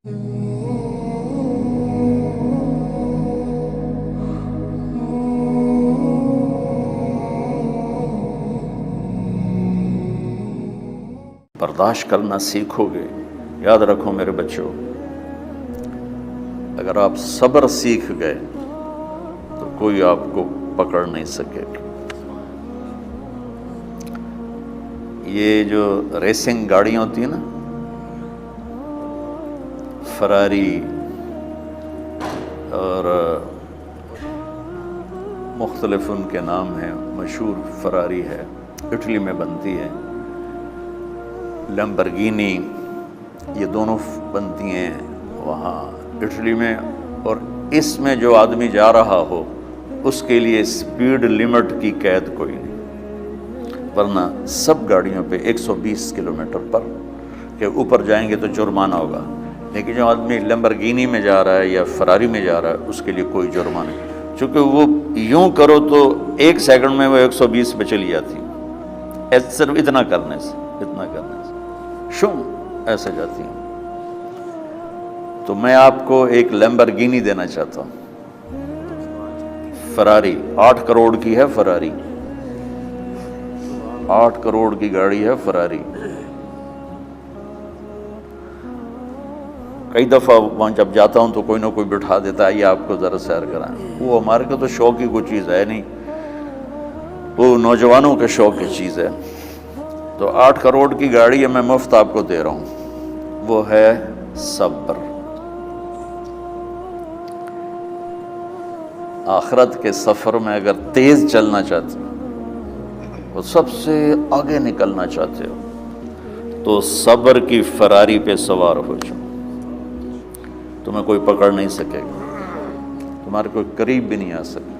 برداشت کرنا سیکھو گے. یاد رکھو میرے بچوں، اگر آپ صبر سیکھ گئے تو کوئی آپ کو پکڑ نہیں سکے گا. یہ جو ریسنگ گاڑیاں ہوتی ہیں نا، فراری اور مختلف ان کے نام ہیں، مشہور فراری ہے، اٹلی میں بنتی ہے. لمبرگینی، یہ دونوں بنتی ہیں وہاں اٹلی میں. اور اس میں جو آدمی جا رہا ہو اس کے لیے سپیڈ لمٹ کی قید کوئی نہیں، ورنہ سب گاڑیوں پہ 120 کلومیٹر پر کے اوپر جائیں گے تو جرمانہ ہوگا. لیکن جو آدمی لمبرگینی میں جا رہا ہے یا فراری میں جا رہا ہے اس کے لیے کوئی جرمانہ نہیں، چونکہ وہ یوں کرو تو 1 سیکنڈ میں وہ 120 پہ چلی جاتی ہے، صرف اتنا کرنے سے شم ایسے جاتی ہیں. تو میں آپ کو ایک لیمبرگینی دینا چاہتا ہوں، فراری 8 کروڑ کی ہے. فراری 8 کروڑ کی گاڑی ہے فراری. کئی دفعہ وہاں جب جاتا ہوں تو کوئی نہ کوئی بٹھا دیتا ہے، یہ آپ کو ذرا سیر کرائیں. وہ ہمارے کو تو شوق کی کوئی چیز ہے نہیں، وہ نوجوانوں کے شوق کی چیز ہے. تو 8 کروڑ کی گاڑی ہے، میں مفت آپ کو دے رہا ہوں، وہ ہے صبر. آخرت کے سفر میں اگر تیز چلنا چاہتے ہو، وہ سب سے آگے نکلنا چاہتے ہو، تو صبر کی فراری پہ سوار ہو جاؤ. تمہیں کوئی پکڑ نہیں سکے گا، تمہارے کوئی قریب بھی نہیں آ سکے.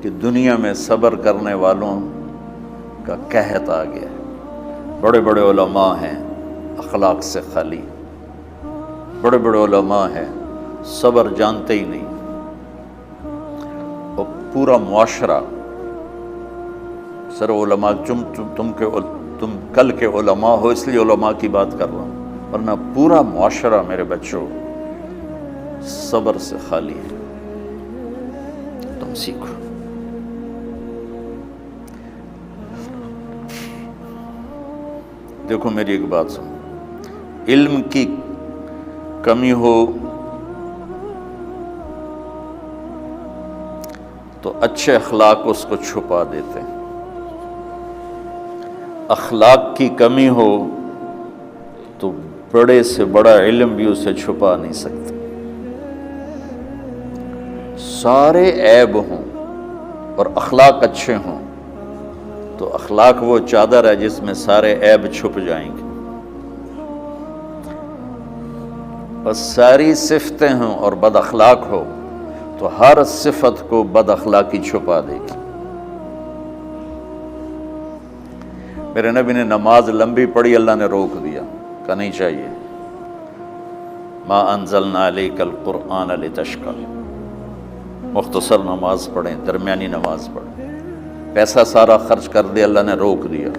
کہ دنیا میں صبر کرنے والوں کا قحط آ گیا ہے. بڑے بڑے علماء ہیں اخلاق سے خالی، بڑے بڑے علماء ہیں صبر جانتے ہی نہیں. اور پورا معاشرہ سر علماء، تم کل کے علماء ہو اس لیے علماء کی بات کر رہا ہوں، ورنہ پورا معاشرہ میرے بچوں صبر سے خالی ہے. تم سیکھو. دیکھو میری ایک بات سنو، علم کی کمی ہو تو اچھے اخلاق اس کو چھپا دیتے ہیں، اخلاق کی کمی ہو تو بڑے سے بڑا علم بھی اسے چھپا نہیں سکتا. سارے عیب ہوں اور اخلاق اچھے ہوں تو اخلاق وہ چادر ہے جس میں سارے عیب چھپ جائیں گے. بس ساری صفتیں ہوں اور بد اخلاق ہو تو ہر صفت کو بد اخلاقی چھپا دے گی. میرے نبی نے نماز لمبی پڑھی، اللہ نے روک دیا، کہ نہیں چاہیے. ما انزلنا علیک القرآن لتشقی، مختصر نماز پڑھیں، درمیانی نماز پڑھیں. پیسہ سارا خرچ کر دیا، اللہ نے روک دیا.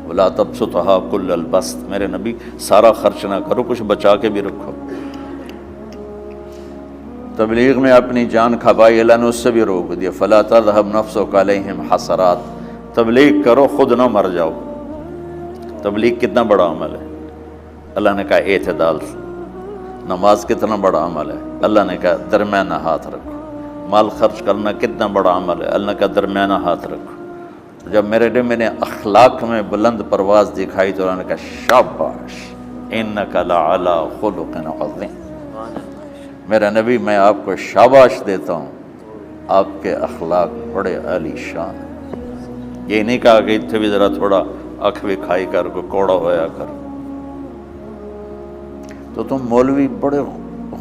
ولا تبسطها کل البسط، میرے نبی سارا خرچ نہ کرو، کچھ بچا کے بھی رکھو. تبلیغ میں اپنی جان کھپائی، اللہ نے اس سے بھی روک دیا. فلا تذهب نفسك علیہم حسرات، تبلیغ کرو خود نہ مر جاؤ. تبلیغ کتنا بڑا عمل ہے، اللہ نے کہا اعتدال سے. نماز کتنا بڑا عمل ہے، اللہ نے کہا درمیانہ ہاتھ رکھو. مال خرچ کرنا کتنا بڑا عمل ہے، اللہ کا درمیانہ ہاتھ رکھو. جب میرے نبی میں نے اخلاق میں بلند پرواز دکھائی تو اللہ نے کہا شاباش انک لعلی خلق عظیم. میرا نبی میں آپ کو شاباش دیتا ہوں، آپ کے اخلاق بڑے عالی شان ہیں. یہ نہیں کہا کہ اتنے بھی ذرا تھوڑا اکھ بھی کھائی کر کو کوڑا ہویا کر. تو تم مولوی بڑے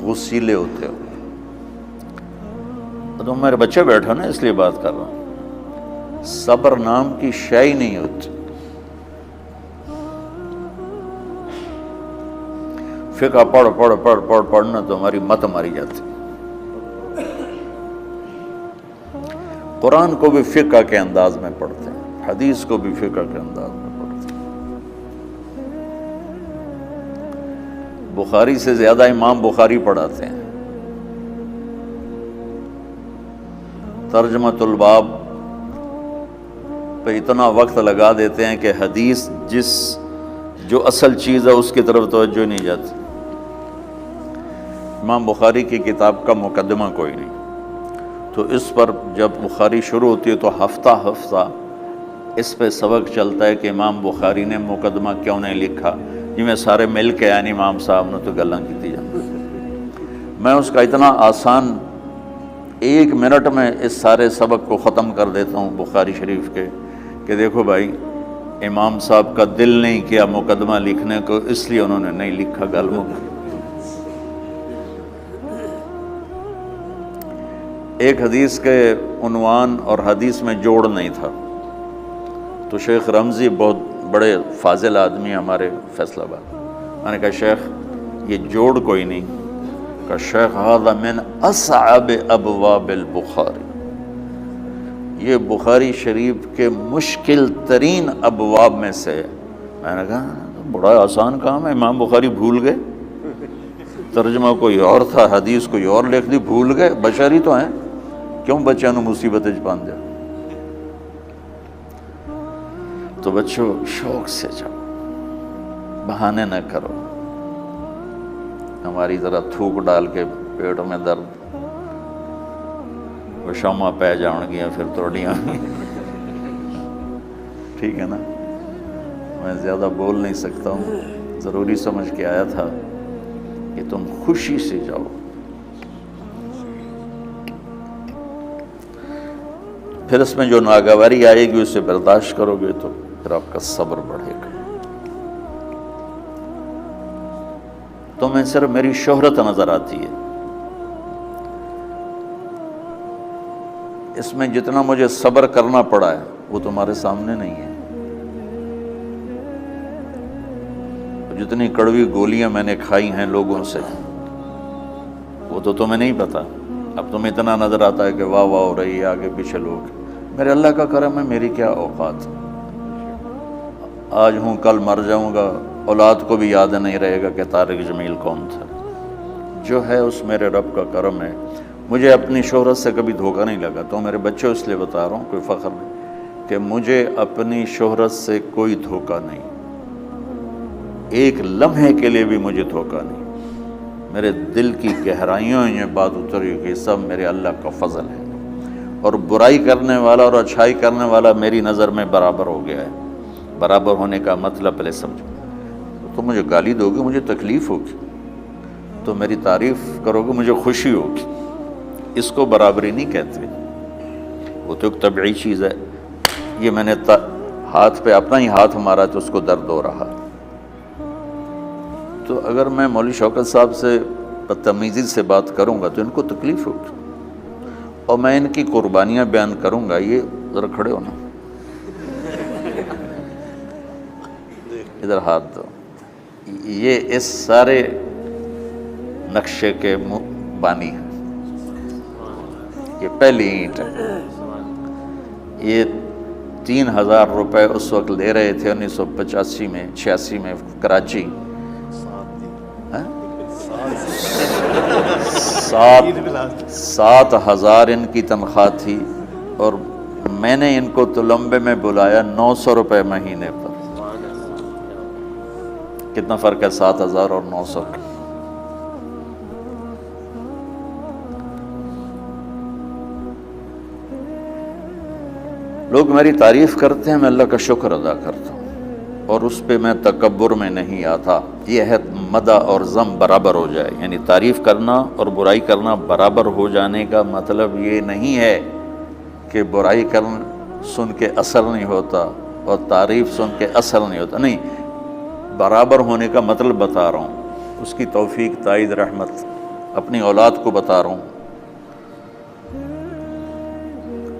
غسیلے ہوتے ہو. تم میرے بچے بیٹھو نا، اس لیے بات کر رہا ہوں. صبر نام کی شے ہی نہیں ہوتی. فقہ پڑھنا تو ہماری مت ماری جاتی. قرآن کو بھی فقہ کے انداز میں پڑھتے ہیں، حدیث کو بھی فقہ کے انداز میں پڑھتے ہیں. بخاری سے زیادہ امام بخاری پڑھاتے ہیں. ترجمۃ الباب پہ اتنا وقت لگا دیتے ہیں کہ حدیث جو اصل چیز ہے اس کی طرف توجہ نہیں جاتی. امام بخاری کی کتاب کا مقدمہ کوئی نہیں، تو اس پر جب بخاری شروع ہوتی ہے تو ہفتہ ہفتہ اس پہ سبق چلتا ہے کہ امام بخاری نے مقدمہ کیوں نہیں لکھا. جی میں سارے مل کے یعنی امام صاحب نے تو گلاں کی جاتی. میں اس کا اتنا آسان 1 منٹ میں اس سارے سبق کو ختم کر دیتا ہوں بخاری شریف کے، کہ دیکھو بھائی امام صاحب کا دل نہیں کیا مقدمہ لکھنے کو، اس لیے انہوں نے نہیں لکھا. گلوں ایک حدیث کے عنوان اور حدیث میں جوڑ نہیں تھا، تو شیخ رمزی بہت بڑے فاضل آدمی ہمارے فیصل آباد، میں نے کہا شیخ یہ جوڑ کوئی نہیں. کہا شیخ ھذا من اصعب ابواب البخاری، یہ بخاری شریف کے مشکل ترین ابواب میں سے. میں نے کہا بڑا آسان کام ہے، امام بخاری بھول گئے، ترجمہ کوئی اور تھا، حدیث کوئی اور لکھ دی، بھول گئے. بشری تو ہیں، کیوں بچوں نو مصیبت وچ پان دیا. تو بچوں شوق سے جاؤ، بہانے نہ کرو. ہماری ذرا تھوک ڈال کے پیٹ میں درد، وہ شامہ پہ جاؤں گیا پھر توڑیاں. ٹھیک ہے نا، میں زیادہ بول نہیں سکتا ہوں، ضروری سمجھ کے آیا تھا کہ تم خوشی سے جاؤ. پھر اس میں جو ناگواری آئے گی اسے برداشت کرو گے تو پھر آپ کا صبر بڑھے گا. تو میں صرف میری شہرت نظر آتی ہے، اس میں جتنا مجھے صبر کرنا پڑا ہے وہ تمہارے سامنے نہیں ہے. جتنی کڑوی گولیاں میں نے کھائی ہیں لوگوں سے وہ تو تمہیں نہیں پتا. اب تمہیں اتنا نظر آتا ہے کہ واہ واہ ہو رہی ہے آگے پیچھے لوگ. میرے اللہ کا کرم ہے، میری کیا اوقات. آج ہوں کل مر جاؤں گا، اولاد کو بھی یاد نہیں رہے گا کہ طارق جمیل کون تھا. جو ہے اس میرے رب کا کرم ہے. مجھے اپنی شہرت سے کبھی دھوکہ نہیں لگا. تو میرے بچوں اس لیے بتا رہا ہوں، کوئی فخر نہیں، کہ مجھے اپنی شہرت سے کوئی دھوکہ نہیں، ایک لمحے کے لیے بھی مجھے دھوکہ نہیں. میرے دل کی گہرائیوں یہ بات اتری کہ سب میرے اللہ کا فضل ہے، اور برائی کرنے والا اور اچھائی کرنے والا میری نظر میں برابر ہو گیا ہے. برابر ہونے کا مطلب پہلے سمجھو. تو مجھے گالی دو گے مجھے تکلیف ہوگی، تو میری تعریف کرو گے مجھے خوشی ہوگی. اس کو برابری نہیں کہتے، وہ تو ایک طبعی چیز ہے. یہ میں نے ہاتھ پہ اپنا ہی ہاتھ مارا تو اس کو درد ہو رہا. تو اگر میں مولوی شوکت صاحب سے بدتمیزی سے بات کروں گا تو ان کو تکلیف ہوگی، اور میں ان کی قربانیاں بیان کروں گا. یہ ذرا کھڑے ہونا، ادھر ہاتھ دو. یہ اس سارے نقشے کے بانی ہیں. یہ پہلی اینٹ ہے. یہ 3000 روپے اس وقت لے رہے تھے 1985 میں 86 میں کراچی. 7,000 ان کی تنخواہ تھی، اور میں نے ان کو تلمبے میں بلایا 900 روپے مہینے پر. کتنا فرق ہے 7,000 اور 900 کا. لوگ میری تعریف کرتے ہیں، میں اللہ کا شکر ادا کرتا ہوں، اور اس پہ میں تکبر میں نہیں آتا. یہ ہے مدح اور ذم برابر ہو جائے، یعنی تعریف کرنا اور برائی کرنا برابر ہو جانے کا مطلب یہ نہیں ہے کہ برائی سن کے اثر نہیں ہوتا اور تعریف سن کے اثر نہیں ہوتا. نہیں، برابر ہونے کا مطلب بتا رہا ہوں. اس کی توفیق، تائید، رحمت اپنی اولاد کو بتا رہا ہوں.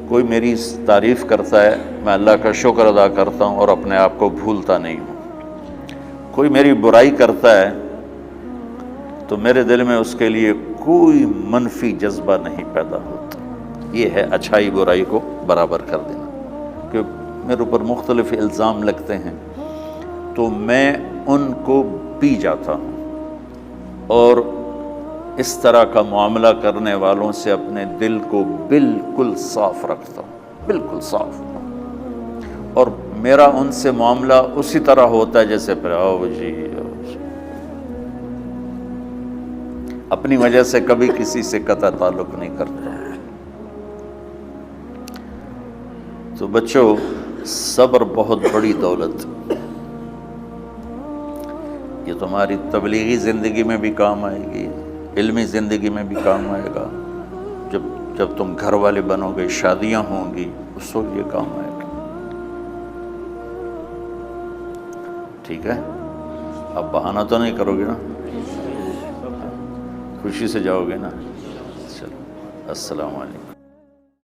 کوئی میری تعریف کرتا ہے میں اللہ کا شکر ادا کرتا ہوں اور اپنے آپ کو بھولتا نہیں ہوں. کوئی میری برائی کرتا ہے تو میرے دل میں اس کے لیے کوئی منفی جذبہ نہیں پیدا ہوتا. یہ ہے اچھائی برائی کو برابر کر دینا. کہ میرے اوپر مختلف الزام لگتے ہیں تو میں ان کو پی جاتا ہوں. اور اس طرح کا معاملہ کرنے والوں سے اپنے دل کو بالکل صاف رکھتا ہوں، بالکل صاف، اور میرا ان سے معاملہ اسی طرح ہوتا ہے جیسے پھر آؤ جی، اپنی وجہ سے کبھی کسی سے قطع تعلق نہیں کرتا۔ تو بچوں، صبر بہت بڑی دولت، یہ تمہاری تبلیغی زندگی میں بھی کام آئے گی، علمی زندگی میں بھی کام آئے گا، جب تم گھر والے بنو گے، شادیاں ہوں گی، اس وقت یہ کام آئے گا۔ ٹھیک ہے، اب بہانہ تو نہیں کرو گے نا، خوشی سے جاؤ گے نا؟ چلو، السلام علیکم۔